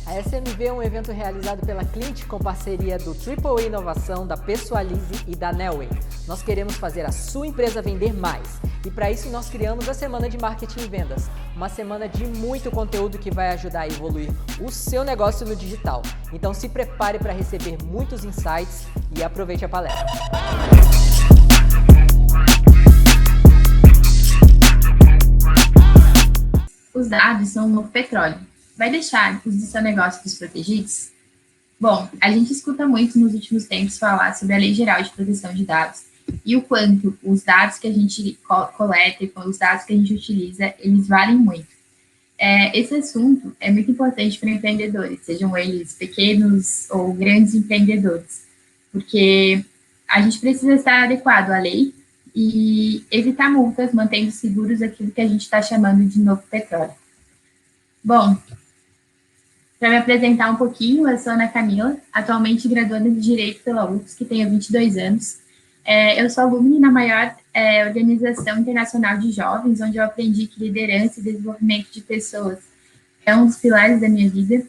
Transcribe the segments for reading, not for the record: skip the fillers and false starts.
A SMV é um evento realizado pela Clint com parceria do Triple Inovação, da Pessoalize e da Nelway. Nós queremos fazer a sua empresa vender mais. E para isso nós criamos a Semana de Marketing e Vendas. Uma semana de muito conteúdo que vai ajudar a evoluir o seu negócio no digital. Então se prepare para receber muitos insights e aproveite a palestra. Os dados são um novo petróleo. Vai deixar os do seu negócio desprotegidos? Bom, a gente escuta muito nos últimos tempos falar sobre a Lei Geral de Proteção de Dados e o quanto os dados que a gente coleta e os dados que a gente utiliza, eles valem muito. Esse assunto é muito importante para empreendedores, sejam eles pequenos ou grandes empreendedores, porque a gente precisa estar adequado à lei e evitar multas, mantendo seguros aquilo que a gente está chamando de novo petróleo. Bom, para me apresentar um pouquinho, eu sou Ana Camila, atualmente graduanda de Direito pela UFSC, que tenho 22 anos. Eu sou alumna na maior organização internacional de jovens, onde eu aprendi que liderança e desenvolvimento de pessoas é um dos pilares da minha vida.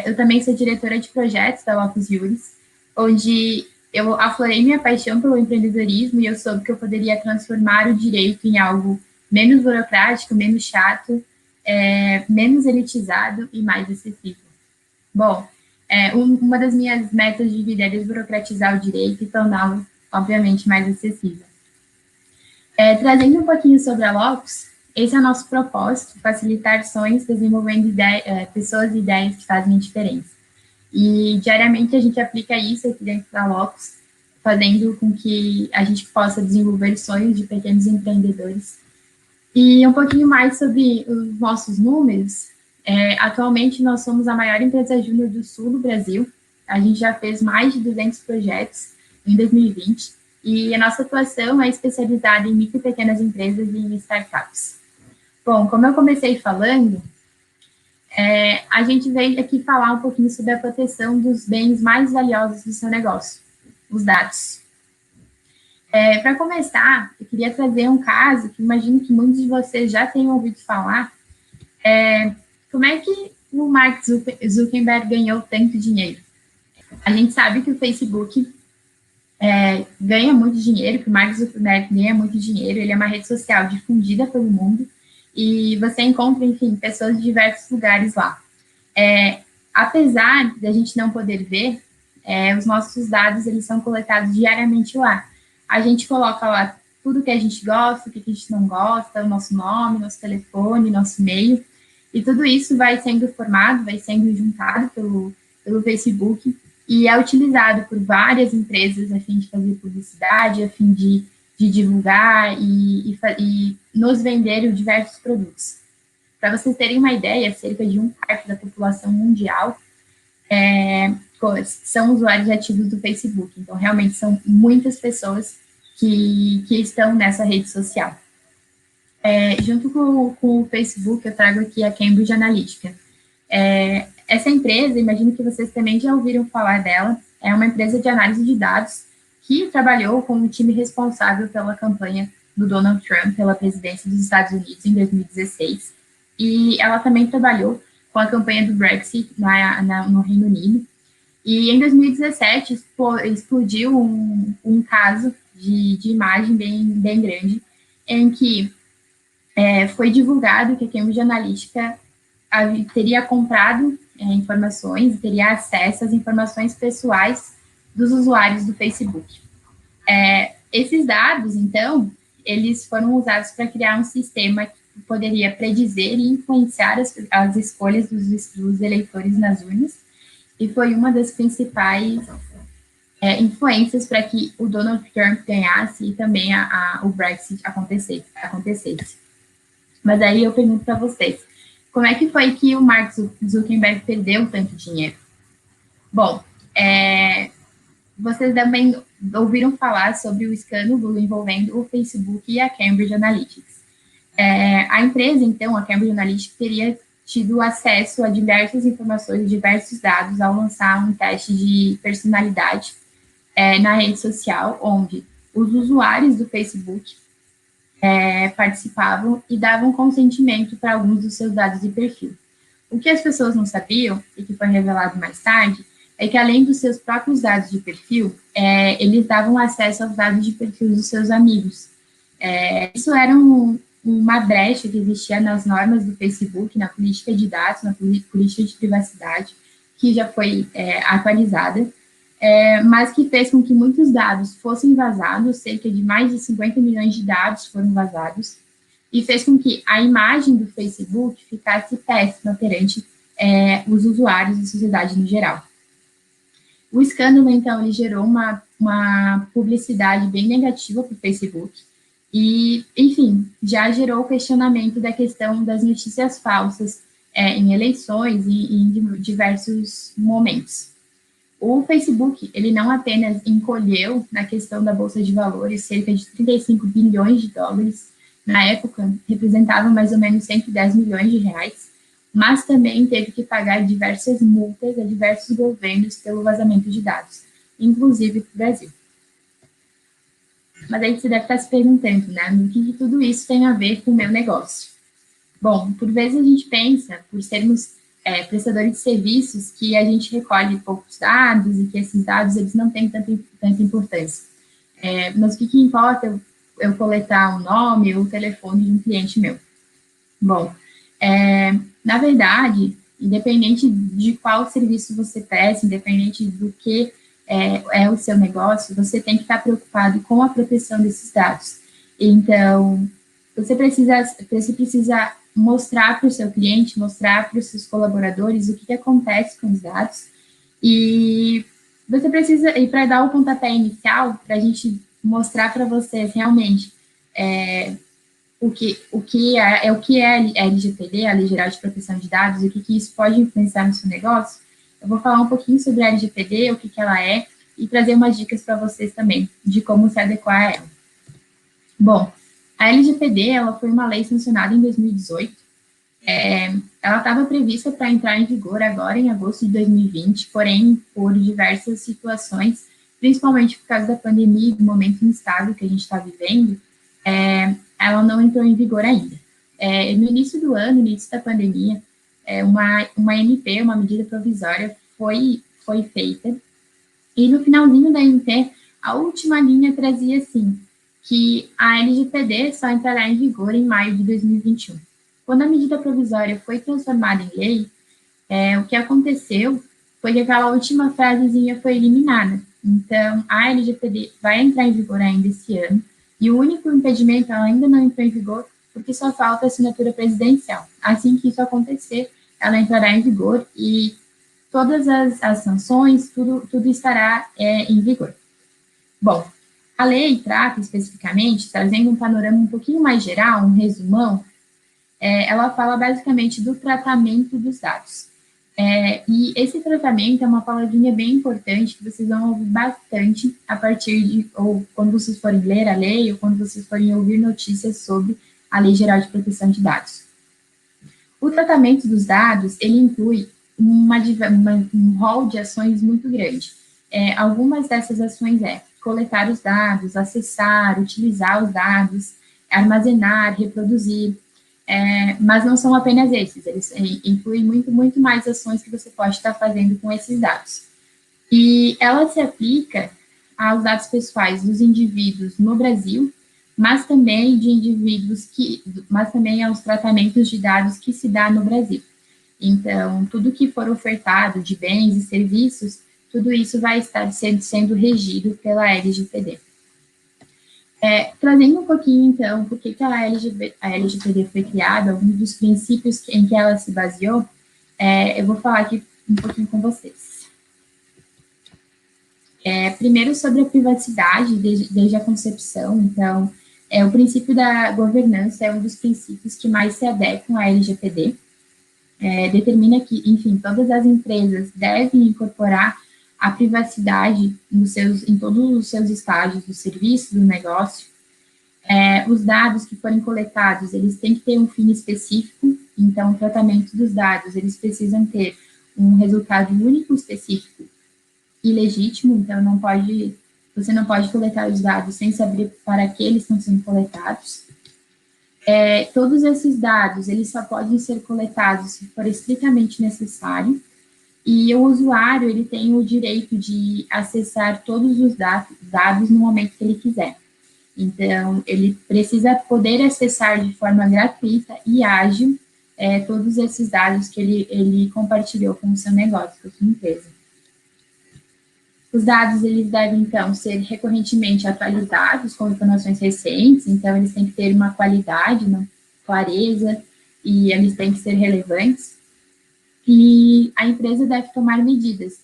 Eu também sou diretora de projetos da Opus Juris, onde eu aflorei minha paixão pelo empreendedorismo e eu soube que eu poderia transformar o direito em algo menos burocrático, menos chato, menos elitizado e mais acessível. Bom, uma das minhas metas de vida é desburocratizar o direito e torná-lo, obviamente, mais acessível. Trazendo um pouquinho sobre a Locus, esse é o nosso propósito, facilitar sonhos, desenvolvendo pessoas e ideias que fazem a diferença. E, diariamente, a gente aplica isso aqui dentro da Locus, fazendo com que a gente possa desenvolver sonhos de pequenos empreendedores. E um pouquinho mais sobre os nossos números. Atualmente, nós somos a maior empresa júnior do sul do Brasil. A gente já fez mais de 200 projetos em 2020. E a nossa atuação é especializada em micro e pequenas empresas e em startups. Bom, como eu comecei falando, a gente veio aqui falar um pouquinho sobre a proteção dos bens mais valiosos do seu negócio, os dados. Para começar, eu queria trazer um caso que imagino que muitos de vocês já tenham ouvido falar. Como é que o Mark Zuckerberg ganhou tanto dinheiro? A gente sabe que o Facebook ganha muito dinheiro, que o Mark Zuckerberg ganha muito dinheiro, ele é uma rede social difundida pelo mundo, e você encontra, enfim, pessoas de diversos lugares lá. Apesar de a gente não poder ver, os nossos dados, eles são coletados diariamente lá. A gente coloca lá tudo que a gente gosta, o que a gente não gosta, o nosso nome, nosso telefone, nosso e-mail, e tudo isso vai sendo formado, vai sendo juntado pelo Facebook e é utilizado por várias empresas a fim de fazer publicidade, a fim de divulgar e nos vender diversos produtos. Para vocês terem uma ideia, cerca de 1/4 da população mundial são usuários ativos do Facebook. Então, realmente, são muitas pessoas que estão nessa rede social. Junto com o Facebook, eu trago aqui a Cambridge Analytica. Essa empresa, imagino que vocês também já ouviram falar dela, é uma empresa de análise de dados que trabalhou com o time responsável pela campanha do Donald Trump pela presidência dos Estados Unidos em 2016. E ela também trabalhou com a campanha do Brexit no Reino Unido. E em 2017 explodiu um caso de imagem bem grande, em que foi divulgado que a Cambridge Analytica teria comprado informações, teria acesso às informações pessoais dos usuários do Facebook. Esses dados, então, eles foram usados para criar um sistema que poderia predizer e influenciar as escolhas dos eleitores nas urnas, e foi uma das principais influências para que o Donald Trump ganhasse e também o Brexit acontecesse. Mas aí eu pergunto para vocês, como é que foi que o Mark Zuckerberg perdeu tanto dinheiro? Bom, vocês também ouviram falar sobre o escândalo envolvendo o Facebook e a Cambridge Analytica. A empresa, então, a Cambridge Analytica, teria tido acesso a diversas informações, diversos dados, ao lançar um teste de personalidade na rede social, onde os usuários do Facebook participavam e davam consentimento para alguns dos seus dados de perfil. O que as pessoas não sabiam, e que foi revelado mais tarde, é que além dos seus próprios dados de perfil, eles davam acesso aos dados de perfil dos seus amigos. Isso era uma brecha que existia nas normas do Facebook, na política de dados, na política de privacidade, que já foi atualizada, mas que fez com que muitos dados fossem vazados, cerca de mais de 50 milhões de dados foram vazados, e fez com que a imagem do Facebook ficasse péssima perante os usuários e sociedade no geral. O escândalo, então, ele gerou uma publicidade bem negativa para o Facebook e, enfim, já gerou o questionamento da questão das notícias falsas em eleições e em diversos momentos. O Facebook, ele não apenas encolheu na questão da Bolsa de Valores cerca de 35 bilhões de dólares, na época representava mais ou menos 110 milhões de reais, mas também teve que pagar diversas multas a diversos governos pelo vazamento de dados, inclusive para o Brasil. Mas aí você deve estar se perguntando, né, no que tudo isso tem a ver com o meu negócio? Bom, por vezes a gente pensa, por sermos prestadores de serviços, que a gente recolhe poucos dados e que esses dados eles não têm tanta importância. Mas o que importa eu coletar o nome ou o telefone de um cliente meu? Bom, na verdade, independente de qual serviço você presta, independente do que é o seu negócio, você tem que estar preocupado com a proteção desses dados. Então, você precisa mostrar para o seu cliente, mostrar para os seus colaboradores o que acontece com os dados, e você precisa, e para dar o pontapé inicial, para a gente mostrar para vocês realmente o que é a LGPD, a Lei Geral de Proteção de Dados, e o que isso pode influenciar no seu negócio, eu vou falar um pouquinho sobre a LGPD, o que ela é, e trazer umas dicas para vocês também, de como se adequar a ela. Bom, a LGPD, ela foi uma lei sancionada em 2018, ela estava prevista para entrar em vigor agora em agosto de 2020, porém, por diversas situações, principalmente por causa da pandemia e do momento instável que a gente está vivendo, ela não entrou em vigor ainda. No início do ano, no início da pandemia, uma MP, uma medida provisória, foi feita, e no finalzinho da MP, a última linha trazia assim, que a LGPD só entrará em vigor em maio de 2021. Quando a medida provisória foi transformada em lei, o que aconteceu foi que aquela última frasezinha foi eliminada. Então, a LGPD vai entrar em vigor ainda esse ano, e o único impedimento, ela ainda não entrou em vigor, porque só falta a assinatura presidencial. Assim que isso acontecer, ela entrará em vigor e todas as sanções, tudo estará em vigor. Bom, a lei trata especificamente, trazendo um panorama um pouquinho mais geral, um resumão, ela fala basicamente do tratamento dos dados. E esse tratamento é uma palavrinha bem importante que vocês vão ouvir bastante a partir de, ou quando vocês forem ler a lei, ou quando vocês forem ouvir notícias sobre a Lei Geral de Proteção de Dados. O tratamento dos dados, ele inclui um rol de ações muito grande. Algumas dessas ações coletar os dados, acessar, utilizar os dados, armazenar, reproduzir, mas não são apenas esses, eles incluem muito mais ações que você pode estar fazendo com esses dados. E ela se aplica aos dados pessoais dos indivíduos no Brasil, mas também mas também aos tratamentos de dados que se dá no Brasil. Então, tudo que for ofertado de bens e serviços, tudo isso vai estar sendo regido pela LGPD. Trazendo um pouquinho, então, por que a LGPD foi criada, alguns dos princípios em que ela se baseou, eu vou falar aqui um pouquinho com vocês. Primeiro, sobre a privacidade, desde a concepção. Então, o princípio da governança é um dos princípios que mais se adequam à LGPD. Determina que, enfim, todas as empresas devem incorporar a privacidade em todos os seus estágios do serviço, do negócio. Os dados que forem coletados, eles têm que ter um fim específico, então o tratamento dos dados, eles precisam ter um resultado único, específico e legítimo, então você não pode coletar os dados sem saber para que eles estão sendo coletados. Todos esses dados, eles só podem ser coletados se for estritamente necessário, e o usuário, ele tem o direito de acessar todos os dados no momento que ele quiser. Então, ele precisa poder acessar de forma gratuita e ágil todos esses dados que ele compartilhou com o seu negócio, com a sua empresa. Os dados, eles devem, então, ser recorrentemente atualizados com informações recentes, então, eles têm que ter uma qualidade, uma clareza, e eles têm que ser relevantes. E a empresa deve tomar medidas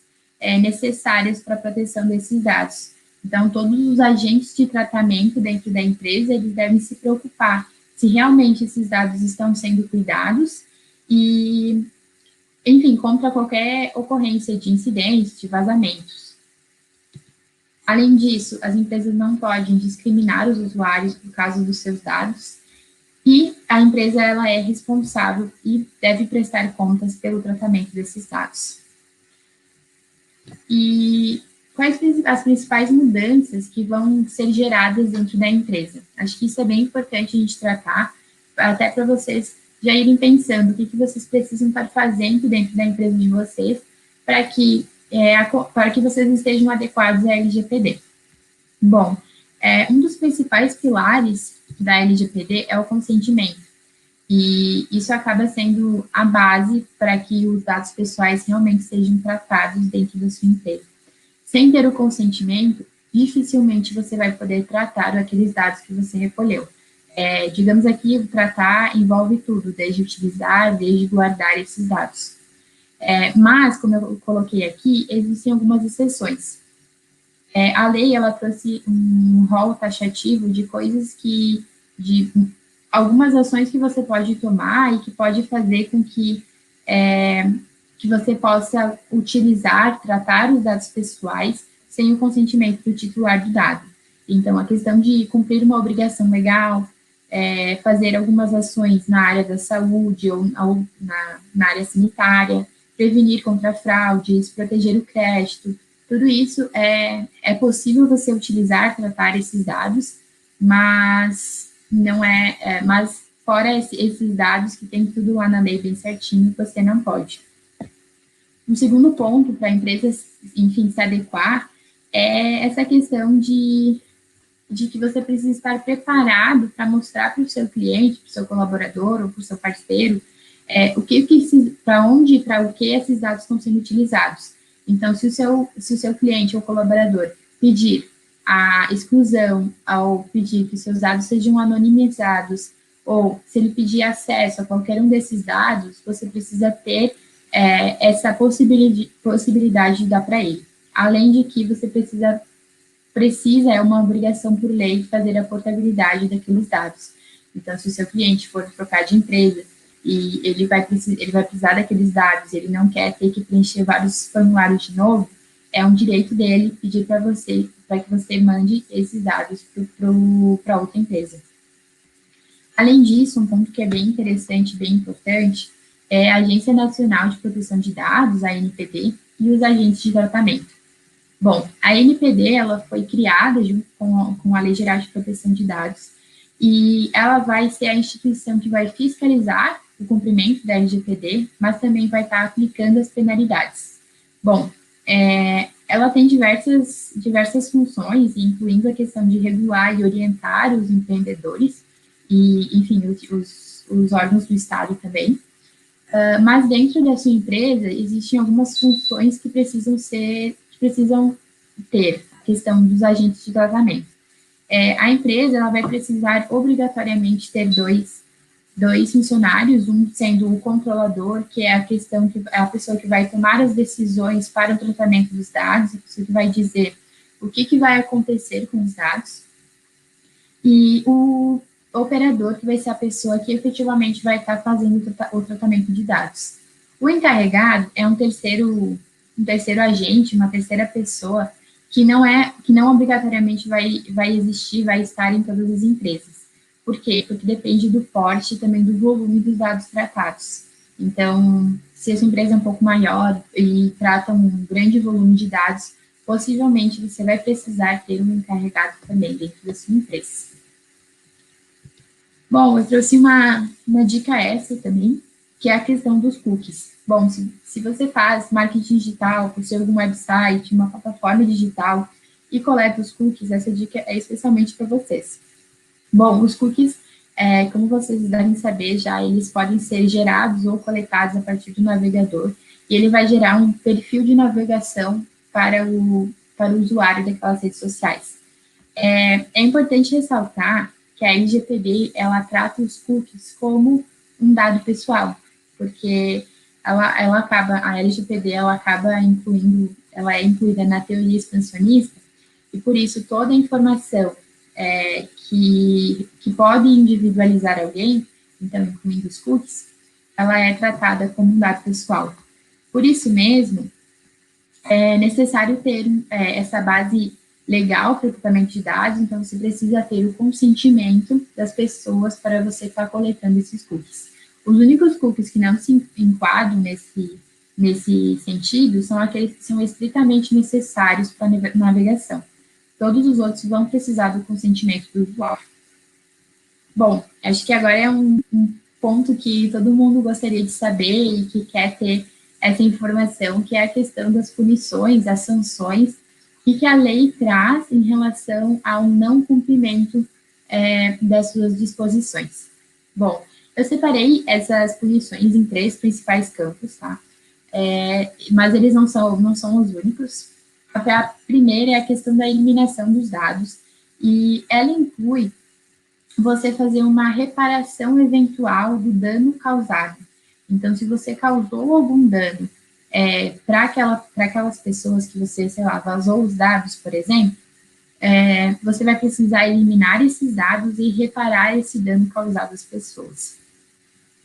necessárias para a proteção desses dados. Então, todos os agentes de tratamento dentro da empresa, eles devem se preocupar se realmente esses dados estão sendo cuidados e, enfim, contra qualquer ocorrência de incidentes, de vazamentos. Além disso, as empresas não podem discriminar os usuários por causa dos seus dados e a empresa ela é responsável e deve prestar contas pelo tratamento desses dados. E quais as principais mudanças que vão ser geradas dentro da empresa? Acho que isso é bem importante a gente tratar, até para vocês já irem pensando o que vocês precisam estar fazendo dentro da empresa de vocês para que vocês estejam adequados à LGPD. Bom, um dos principais pilares da LGPD é o consentimento, e isso acaba sendo a base para que os dados pessoais realmente sejam tratados dentro da sua empresa. Sem ter o consentimento, dificilmente você vai poder tratar aqueles dados que você recolheu. Digamos aqui, tratar envolve tudo, desde utilizar, desde guardar esses dados. Mas, como eu coloquei aqui, existem algumas exceções. A lei, ela trouxe um rol taxativo de coisas de algumas ações que você pode tomar e que pode fazer com que você possa utilizar, tratar os dados pessoais sem o consentimento do titular do dado. Então, a questão de cumprir uma obrigação legal, fazer algumas ações na área da saúde ou na área sanitária, prevenir contra fraudes, proteger o crédito, tudo isso é possível você utilizar, tratar esses dados, mas não mas fora esses dados que tem tudo lá na lei bem certinho, você não pode. Um segundo ponto para a empresa, enfim, se adequar é essa questão de que você precisa estar preparado para mostrar para o seu cliente, para o seu colaborador ou para o seu parceiro, para onde e para o que esses dados estão sendo utilizados. Então, se o seu cliente ou colaborador pedir a exclusão ao pedir que seus dados sejam anonimizados, ou se ele pedir acesso a qualquer um desses dados, você precisa ter essa possibilidade de dar para ele. Além de que você precisa, é uma obrigação por lei de fazer a portabilidade daqueles dados. Então, se o seu cliente for trocar de empresa e ele vai precisar daqueles dados, ele não quer ter que preencher vários formulários de novo, é um direito dele pedir para que você mande esses dados para outra empresa. Além disso, um ponto que é bem interessante, bem importante, é a Agência Nacional de Proteção de Dados, a ANPD, e os agentes de tratamento. Bom, a ANPD, ela foi criada junto com a Lei Geral de Proteção de Dados, e ela vai ser a instituição que vai fiscalizar o cumprimento da LGPD, mas também vai estar aplicando as penalidades. Bom, ela tem diversas funções, incluindo a questão de regular e orientar os empreendedores, e, enfim, os órgãos do Estado também. Mas dentro da sua empresa, existem algumas funções que precisam ter, a questão dos agentes de tratamento. A empresa ela vai precisar obrigatoriamente ter dois funcionários, um sendo o controlador, que é a pessoa que vai tomar as decisões para o tratamento dos dados, a pessoa que vai dizer o que vai acontecer com os dados, e o operador, que vai ser a pessoa que efetivamente vai estar fazendo o tratamento de dados. O encarregado é um terceiro agente, uma terceira pessoa, que não obrigatoriamente vai existir, vai estar em todas as empresas. Por quê? Porque depende do porte e também do volume dos dados tratados. Então, se a sua empresa é um pouco maior e trata um grande volume de dados, possivelmente você vai precisar ter um encarregado também dentro da sua empresa. Bom, eu trouxe uma dica extra também, que é a questão dos cookies. Bom, se você faz marketing digital, possui algum website, uma plataforma digital e coleta os cookies, essa dica é especialmente para vocês. Bom, os cookies, como vocês devem saber já, eles podem ser gerados ou coletados a partir do navegador, e ele vai gerar um perfil de navegação para o usuário daquelas redes sociais. É importante ressaltar que a LGPD, ela trata os cookies como um dado pessoal, porque a LGPD, ela acaba incluindo, ela é incluída na teoria expansionista, e por isso toda a informação que pode individualizar alguém, então incluindo os cookies, ela é tratada como um dado pessoal. Por isso mesmo, é necessário ter essa base legal para o tratamento de dados, então você precisa ter o consentimento das pessoas para você estar coletando esses cookies. Os únicos cookies que não se enquadram nesse sentido são aqueles que são estritamente necessários para a navegação. Todos os outros vão precisar do consentimento do usuário. Bom, acho que agora é um ponto que todo mundo gostaria de saber e que quer ter essa informação, que é a questão das punições, as sanções, e que a lei traz em relação ao não cumprimento das suas disposições. Bom, eu separei essas punições em 3 principais campos, tá? Mas eles não são os únicos. A primeira é a questão da eliminação dos dados, e ela inclui você fazer uma reparação eventual do dano causado. Então, se você causou algum dano para aquelas pessoas que você, sei lá, vazou os dados, por exemplo, você vai precisar eliminar esses dados e reparar esse dano causado às pessoas.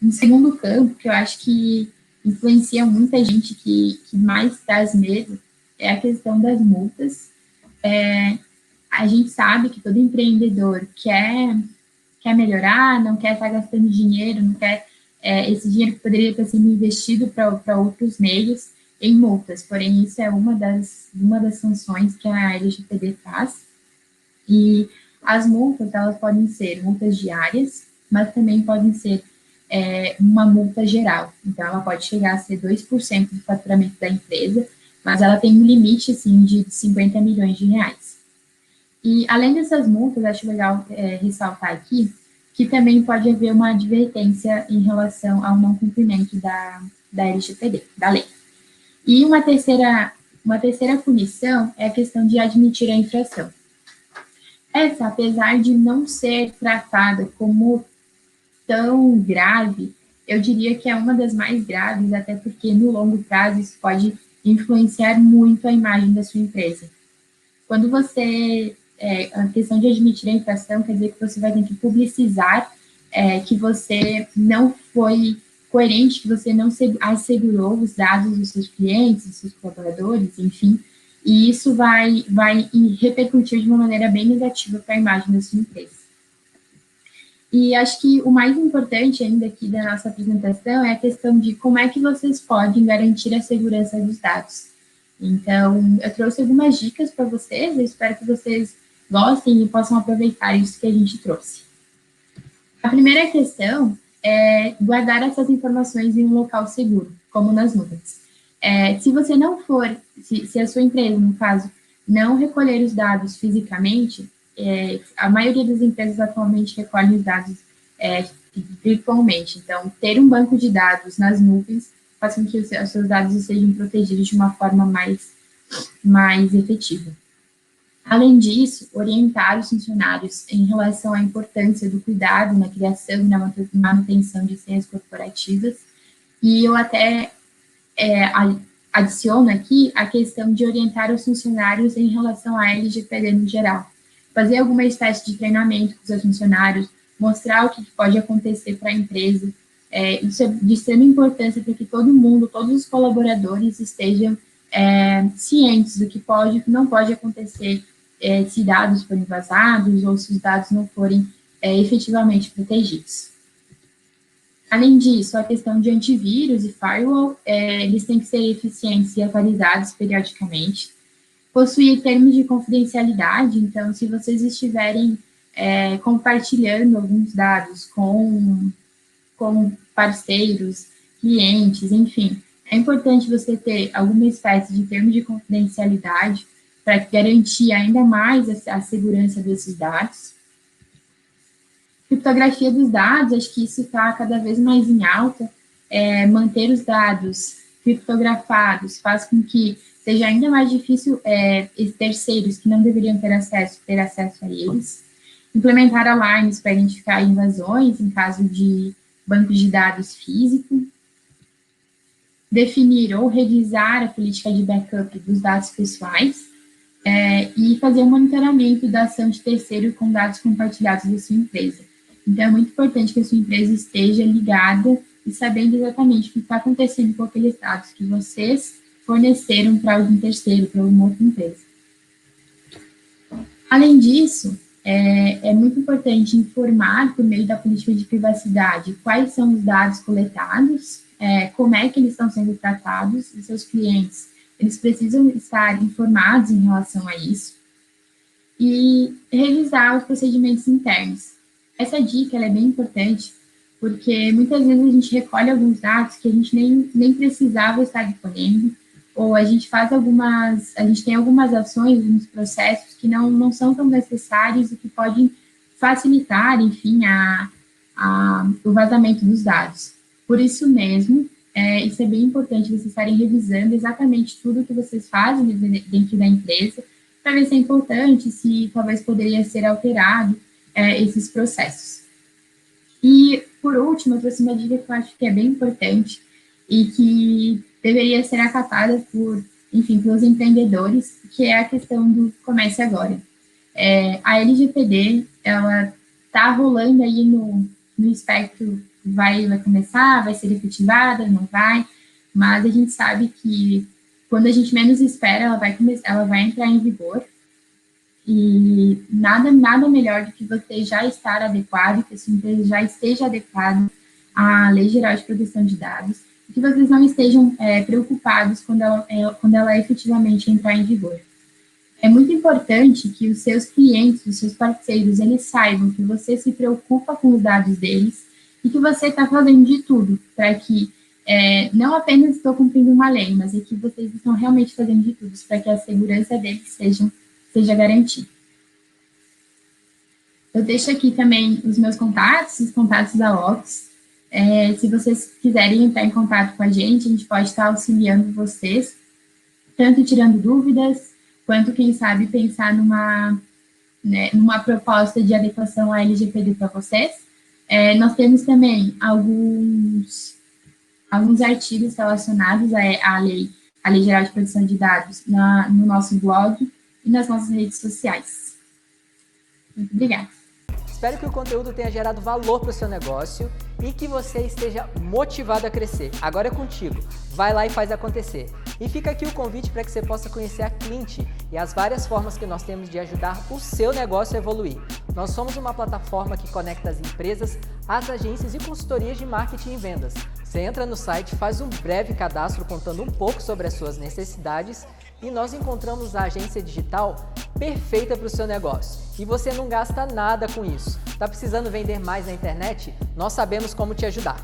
Um segundo campo, que eu acho que influencia muita gente, que mais traz medo, é a questão das multas. A gente sabe que todo empreendedor quer melhorar, não quer estar gastando dinheiro, não quer esse dinheiro que poderia estar sendo investido para outros meios em multas. Porém, isso é uma das sanções que a LGPD traz. E as multas, elas podem ser multas diárias, mas também podem ser uma multa geral. Então, ela pode chegar a ser 2% do faturamento da empresa, mas ela tem um limite, assim, de 50 milhões de reais. E, além dessas multas, acho legal ressaltar aqui que também pode haver uma advertência em relação ao não cumprimento da LGPD, da lei. E uma terceira punição é a questão de admitir a infração. Essa, apesar de não ser tratada como tão grave, eu diria que é uma das mais graves, até porque no longo prazo isso pode influenciar muito a imagem da sua empresa. Quando você, a questão de admitir a infração quer dizer que você vai ter que publicizar que você não foi coerente, que você não assegurou os dados dos seus clientes, dos seus colaboradores, enfim, e isso vai repercutir de uma maneira bem negativa para a imagem da sua empresa. E acho que o mais importante ainda aqui da nossa apresentação é a questão de como é que vocês podem garantir a segurança dos dados. Então, eu trouxe algumas dicas para vocês, eu espero que vocês gostem e possam aproveitar isso que a gente trouxe. A primeira questão é guardar essas informações em um local seguro, como nas nuvens. Se você não for, se a sua empresa, no caso, não recolher os dados fisicamente, a maioria das empresas atualmente recolhe os dados virtualmente. Então, ter um banco de dados nas nuvens faz com que os seus dados sejam protegidos de uma forma mais efetiva. Além disso, orientar os funcionários em relação à importância do cuidado na criação e na manutenção de senhas corporativas. E eu até adiciono aqui a questão de orientar os funcionários em relação à LGPD no geral. Fazer alguma espécie de treinamento com os seus funcionários, mostrar o que pode acontecer para a empresa. Isso é de extrema importância para que todo mundo, todos os colaboradores estejam cientes do que pode e que não pode acontecer se dados forem vazados ou se os dados não forem efetivamente protegidos. Além disso, a questão de antivírus e firewall, eles têm que ser eficientes e atualizados periodicamente. Possuir termos de confidencialidade, então, se vocês estiverem compartilhando alguns dados com parceiros, clientes, enfim. É importante você ter alguma espécie de termo de confidencialidade para garantir ainda mais a segurança desses dados. Criptografia dos dados, acho que isso está cada vez mais em alta. Manter os dados criptografados faz com que seja ainda mais difícil terceiros que não deveriam ter acesso a eles. Implementar alarmes para identificar invasões em caso de banco de dados físico. Definir ou revisar a política de backup dos dados pessoais. E fazer um monitoramento da ação de terceiro com dados compartilhados da sua empresa. Então, é muito importante que a sua empresa esteja ligada e sabendo exatamente o que está acontecendo com aqueles dados que vocês forneceram para algum terceiro, para uma outra empresa. Além disso, é muito importante informar, por meio da política de privacidade, quais são os dados coletados, como é que eles estão sendo tratados, e seus clientes, eles precisam estar informados em relação a isso, e revisar os procedimentos internos. Essa dica ela é bem importante, porque muitas vezes a gente recolhe alguns dados que a gente nem precisava estar recolhendo, ou a gente tem algumas ações, alguns processos que não são tão necessários e que podem facilitar, enfim, o vazamento dos dados. Por isso mesmo, isso é bem importante vocês estarem revisando exatamente tudo que vocês fazem dentro da empresa, para ver se é importante, se talvez poderia ser alterado esses processos. E, por último, eu trouxe uma dica que eu acho que é bem importante e que deveria ser acatada pelos empreendedores, que é a questão do comércio agora. A LGPD, ela está rolando aí no espectro, vai começar, vai ser efetivada, não vai, mas a gente sabe que quando a gente menos espera, ela vai entrar em vigor, e nada melhor do que você já estar adequado, que a sua empresa já esteja adequada à Lei Geral de Proteção de Dados, e que vocês não estejam preocupados quando ela efetivamente entrar em vigor. É muito importante que os seus clientes, os seus parceiros, eles saibam que você se preocupa com os dados deles e que você está fazendo de tudo para que não apenas estou cumprindo uma lei, mas é que vocês estão realmente fazendo de tudo para que a segurança deles seja garantida. Eu deixo aqui também os meus contatos, os contatos da Ox. Se vocês quiserem entrar em contato com a gente pode estar auxiliando vocês, tanto tirando dúvidas, quanto, quem sabe, pensar numa proposta de adequação à LGPD para vocês. Nós temos também alguns artigos relacionados à Lei Geral de Proteção de Dados no nosso blog e nas nossas redes sociais. Muito obrigada. Espero que o conteúdo tenha gerado valor para o seu negócio e que você esteja motivado a crescer. Agora é contigo. Vai lá e faz acontecer. E fica aqui o convite para que você possa conhecer a Clint e as várias formas que nós temos de ajudar o seu negócio a evoluir. Nós somos uma plataforma que conecta as empresas, as agências e consultorias de marketing e vendas. Você entra no site, faz um breve cadastro contando um pouco sobre as suas necessidades e nós encontramos a agência digital perfeita para o seu negócio. E você não gasta nada com isso. Está precisando vender mais na internet? Nós sabemos como te ajudar.